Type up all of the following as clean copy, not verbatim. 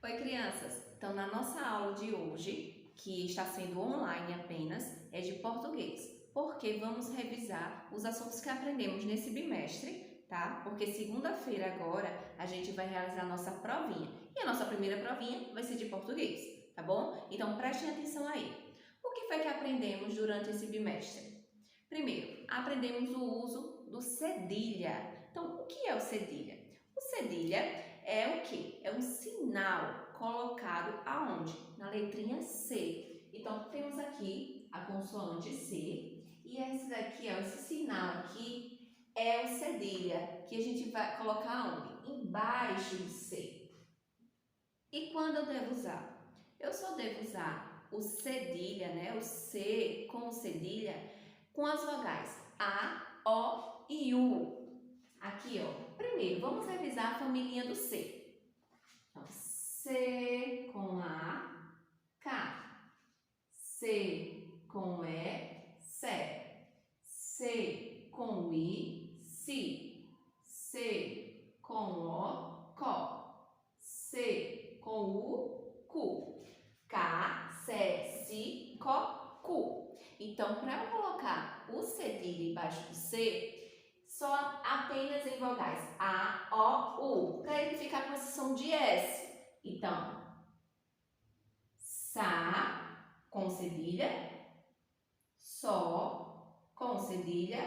Oi, crianças! Então, na nossa aula de hoje, que está sendo online apenas, é de português, porque vamos revisar os assuntos que aprendemos nesse bimestre, tá? Porque segunda-feira agora a gente vai realizar a nossa provinha. E a nossa primeira provinha vai ser de português, tá bom? Então, prestem atenção aí. O que foi que aprendemos durante esse bimestre? Primeiro, aprendemos o uso do cedilha. Então, o que é o cedilha? O cedilha é o quê? É um sinal colocado aonde? Na letrinha C. Então, temos aqui a consoante C e esse daqui, ó, esse sinal aqui é o cedilha, que a gente vai colocar onde? Embaixo do C. E quando eu devo usar? Eu só devo usar o cedilha, né? O C com cedilha, com as vogais A, O e U. Aqui, ó. Primeiro, vamos revisar a família do C. Então, C com A, K. C com E, C. C com I, Si. C com O, Co. C com U, Cu. K, C, Si, Co, Cu. Então, para eu colocar o cedilha embaixo do C, só apenas em vogais A, O, U, para ele ficar com esse som de S. Então, Sa com cedilha, Só com cedilha,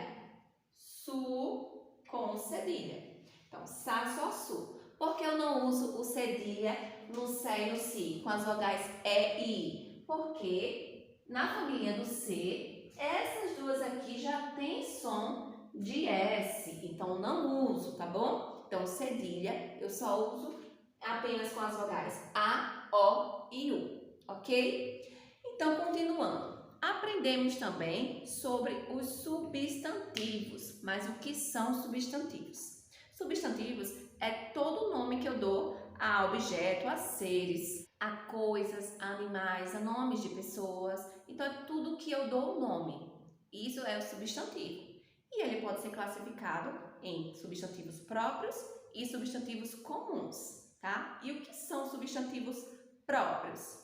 Su com cedilha. Então, Sa, Só, Su. Por que eu não uso o cedilha no Sé e no Si, com as vogais E e I? Porque na família do C, essas duas aqui já tem som de S, então não uso, tá bom? Então, cedilha eu só uso apenas com as vogais A, O e U, ok? Então, continuando. Aprendemos também sobre os substantivos, mas o que são substantivos? Substantivos é todo nome que eu dou a objeto, a seres, a coisas, a animais, a nomes de pessoas. Então, é tudo que eu dou o nome. Isso é o substantivo. E ele pode ser classificado em substantivos próprios e substantivos comuns, tá? E o que são substantivos próprios?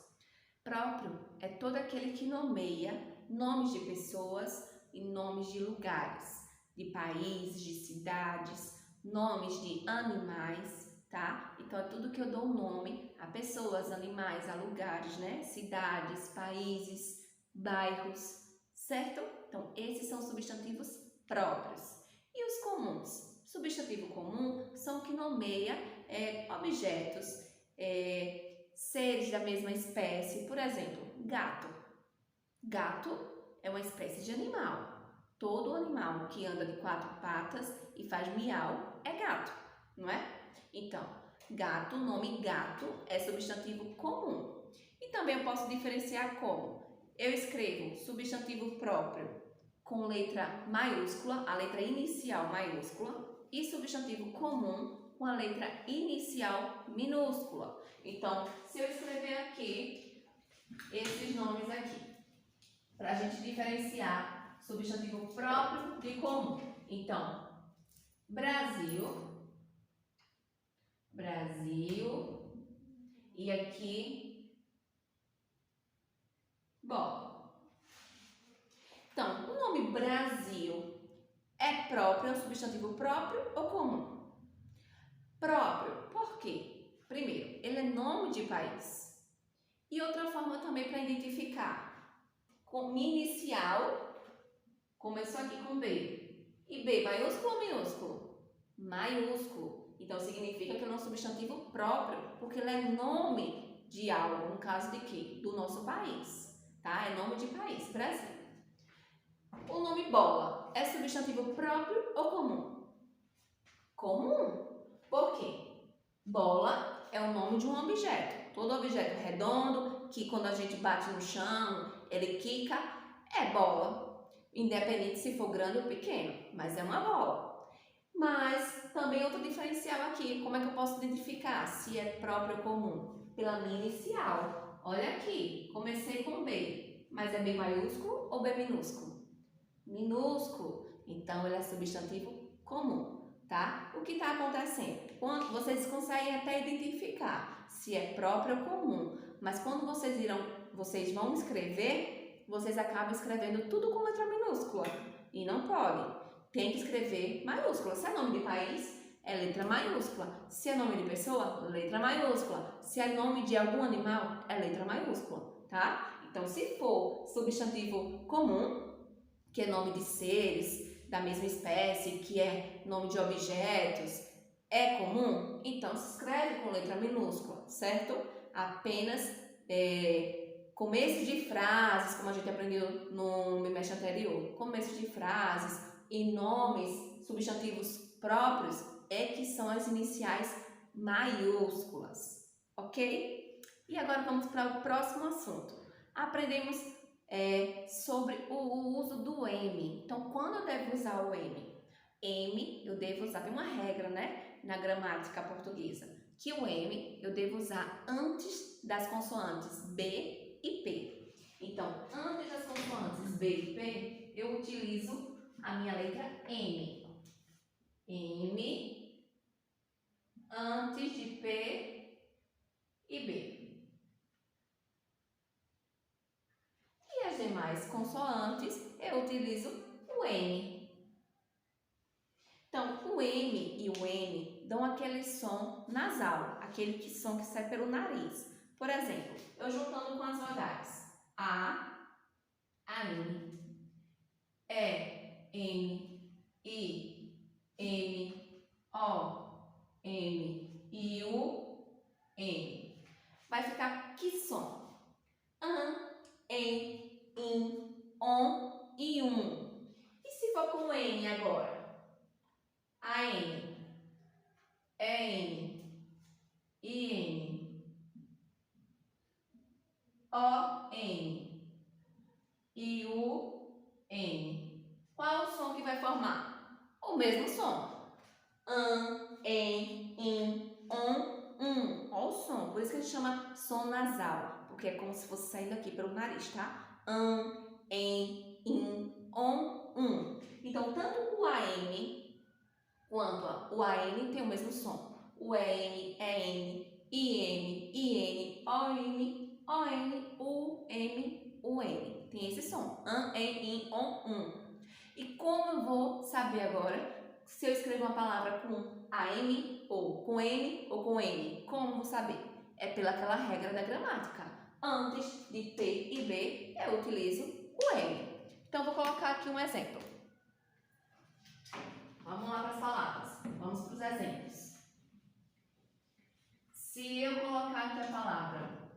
Próprio é todo aquele que nomeia nomes de pessoas e nomes de lugares, de países, de cidades, nomes de animais, tá? Então, é tudo que eu dou nome a pessoas, animais, a lugares, né? Cidades, países, bairros, certo? Então, esses são substantivos próprios. E os comuns? Substantivo comum são que nomeia objetos, seres da mesma espécie. Por exemplo, gato. Gato é uma espécie de animal. Todo animal que anda de 4 patas e faz miau é gato, não é? Então, gato, o nome gato é substantivo comum. E também eu posso diferenciar como eu escrevo substantivo próprio com letra maiúscula, a letra inicial maiúscula, e substantivo comum com a letra inicial minúscula. Então, se eu escrever aqui esses nomes aqui, para a gente diferenciar substantivo próprio de comum. Então, Brasil, Brasil, e aqui, bola. Então, o nome Brasil é próprio, é um substantivo próprio ou comum? Próprio, por quê? Primeiro, ele é nome de país. E outra forma também para identificar, com inicial, começou aqui com B. E B, maiúsculo ou minúsculo? Maiúsculo. Então, significa que ele é um substantivo próprio, porque ele é nome de algo, no caso de quê? Do nosso país, tá? É nome de país, Brasil. O nome bola é substantivo próprio ou comum? Comum. Por quê? Bola é o nome de um objeto. Todo objeto redondo, que quando a gente bate no chão, ele quica, é bola. Independente se for grande ou pequeno, mas é uma bola. Mas também outro diferencial aqui, como é que eu posso identificar se é próprio ou comum? Pela minha inicial. Olha aqui, comecei com B, mas é B maiúsculo ou B minúsculo? Minúsculo, então ele é substantivo comum, tá? O que está acontecendo? Quando vocês conseguem até identificar se é próprio ou comum. Mas quando vocês vão escrever, vocês acabam escrevendo tudo com letra minúscula. E não pode. Tem que escrever maiúscula. Se é nome de país, é letra maiúscula. Se é nome de pessoa, letra maiúscula. Se é nome de algum animal, é letra maiúscula, tá? Então, se for substantivo comum, que é nome de seres da mesma espécie, que é nome de objetos, é comum, então se escreve com letra minúscula, certo? Apenas começo de frases, como a gente aprendeu no bimestre anterior, começo de frases e nomes substantivos próprios é que são as iniciais maiúsculas, ok? E agora vamos para o próximo assunto. Aprendemos sobre o uso do M. Então, quando eu devo usar o M? M, eu devo usar, tem uma regra, né, na gramática portuguesa, que o M eu devo usar antes das consoantes B e P. Então, antes das consoantes B e P, eu utilizo a minha letra M. M antes de P e B. E as demais consoantes, eu utilizo o N. Então, o M e o N dão aquele som nasal, aquele som que sai pelo nariz. Por exemplo, eu juntando com as vogais A, N, E, N, I, M, O, M e U, N. Vai ficar que som? An, En, In, On e E se for com N agora? A-N, E-N, I-N, O-N, I-U-N. Qual é o som que vai formar? O mesmo som. An, En, In, On, Olha o som, por isso que a gente chama som nasal, porque é como se fosse saindo aqui pelo nariz, tá? An, En, In, On. Então, tanto o A-N quanto o AN tem o mesmo som. O EN, EN, IN, IN, ON, ON, UM, UN. Tem esse som. An, En, In, On. E como eu vou saber agora se eu escrevo uma palavra com AM ou com N ou com N? Como vou saber? É pelaquela regra da gramática. Antes de P e B, eu utilizo o N. Então, vou colocar aqui um exemplo. Vamos lá para as palavras. Vamos para os exemplos. Se eu colocar aqui a palavra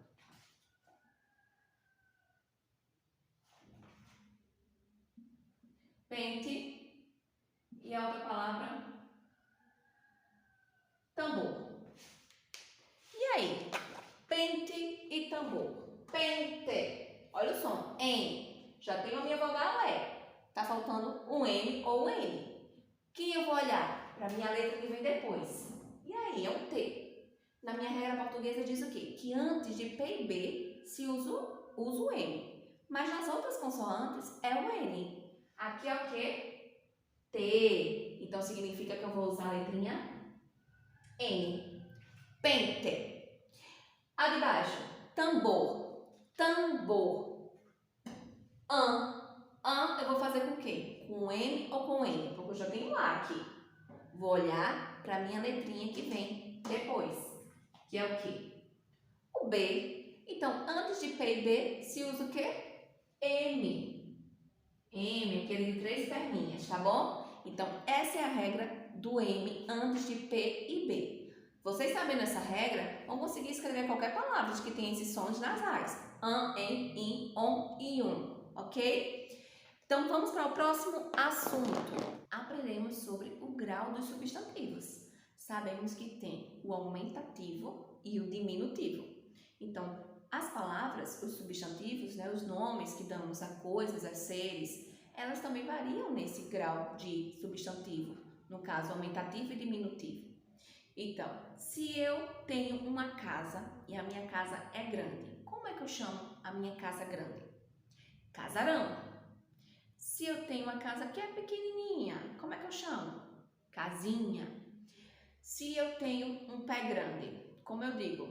pente e a outra palavra tambor. E aí? Pente e tambor. Pente. Olha o som. Em. Já tenho a minha vogal E. Tá faltando um M ou um N. Quem eu vou olhar? Para a minha letra que vem depois. E aí, é um T. Na minha regra portuguesa diz o quê? Que antes de P e B se usa o M. Mas nas outras consoantes é o N. Aqui é o quê? T. Então significa que eu vou usar a letrinha N. Pente. A de baixo. Tambor. Tambor. Eu vou fazer com o quê? Com M ou com N? Porque eu já tenho A aqui. Vou olhar para a minha letrinha que vem depois. Que é o quê? O B. Então, antes de P e B, se usa o quê? M. M, aquele de 3 perninhas, tá bom? Então, essa é a regra do M antes de P e B. Vocês sabendo essa regra, vão conseguir escrever qualquer palavra que tenha esses sons nasais. An, en, in, on e ok? Então, vamos para o próximo assunto. Aprendemos sobre o grau dos substantivos. Sabemos que tem o aumentativo e o diminutivo. Então, as palavras, os substantivos, né, os nomes que damos a coisas, a seres, elas também variam nesse grau de substantivo, no caso, aumentativo e diminutivo. Então, se eu tenho uma casa e a minha casa é grande, como é que eu chamo a minha casa grande? Casarão. Se eu tenho uma casa que é pequenininha, como é que eu chamo? Casinha. Se eu tenho um pé grande, como eu digo?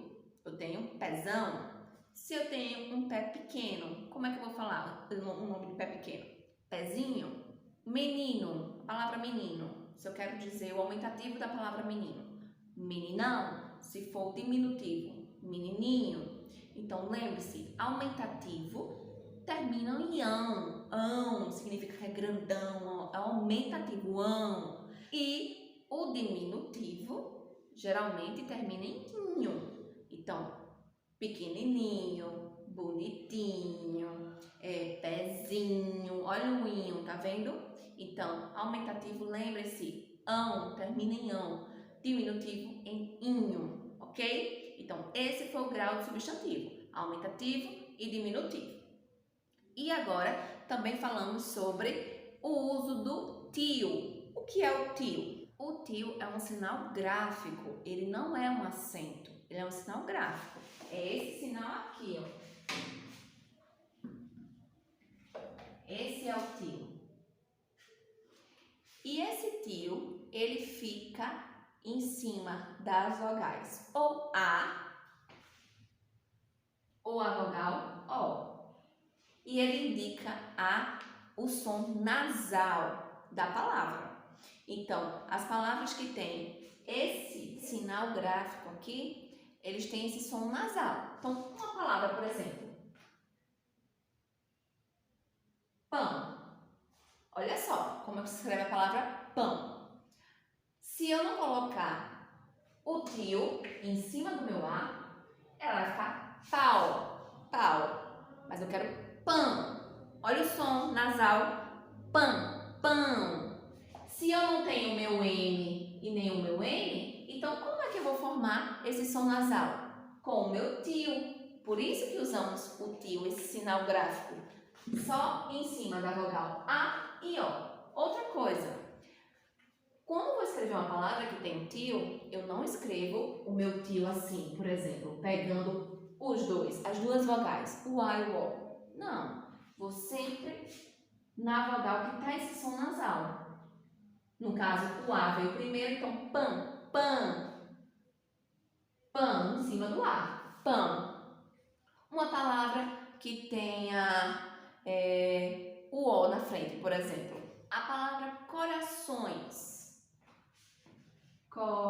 pezão, se eu tenho um pé pequeno, como é que eu vou falar o nome de pé pequeno? Pezinho? Menino, a palavra menino. Se eu quero dizer o aumentativo da palavra menino. Meninão, se for o diminutivo. Menininho. Então, lembre-se, aumentativo termina em ão. Ão significa que é grandão, é aumentativo, ão. E o diminutivo geralmente termina em inho. Então, pequenininho, bonitinho, pezinho, olha o inho, tá vendo? Então, aumentativo, lembre-se, ão, termina em ão, diminutivo em inho, ok? Então, esse foi o grau de substantivo, aumentativo e diminutivo. E agora, também falamos sobre o uso do tio. O que é o tio? O tio é um sinal gráfico, ele não é um acento, ele é um sinal gráfico. É esse sinal aqui, ó. Esse é o tio. E esse tio, ele fica em cima das vogais ou A ou a vogal O. E ele indica o som nasal da palavra. Então, as palavras que têm esse sinal gráfico aqui, eles têm esse som nasal. Então, uma palavra, por exemplo, pão. Olha só como se escreve a palavra pão. Se eu não colocar o tio em cima do meu A, ela vai ficar pau, pau. Mas eu quero pão. Olha o som nasal, pão, pão. Se eu não tenho o meu M e nem o meu N, então como é que eu vou formar esse som nasal? Com o meu tio. Por isso que usamos o tio, esse sinal gráfico, só em cima da vogal A e O. Outra coisa, quando eu vou escrever uma palavra que tem um tio, eu não escrevo o meu tio assim, por exemplo, pegando as duas vogais, o A e o O. Não, vou sempre na vogal que está esse som nasal. No caso, o A veio primeiro, então pão, pão. Pão em cima do A, pão. Uma palavra que tenha o O na frente, por exemplo. A palavra corações. Corações.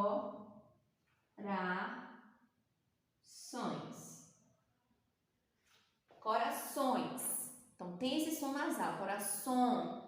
Corações. Então, tem esse som nasal, corações.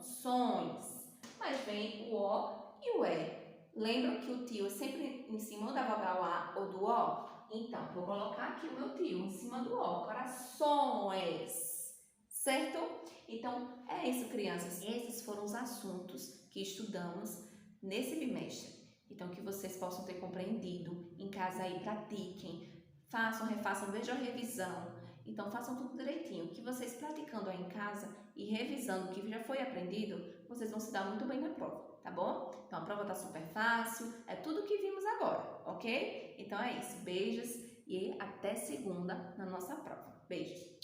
Mas vem o O e o E. Lembram que o tio é sempre em cima da vogal A ou do O? Então, vou colocar aqui o meu tio em cima do O, corações. Certo? Então, é isso, crianças. Esses foram os assuntos que estudamos nesse bimestre. Então, que vocês possam ter compreendido. Em casa aí, pratiquem. Façam, refaçam, vejam a revisão. Então, façam tudo direitinho. Que vocês praticando aí em casa e revisando o que já foi aprendido, vocês vão se dar muito bem na prova, tá bom? Então, a prova tá super fácil. É tudo o que vimos agora, ok? Então, é isso. Beijos e até segunda na nossa prova. Beijos!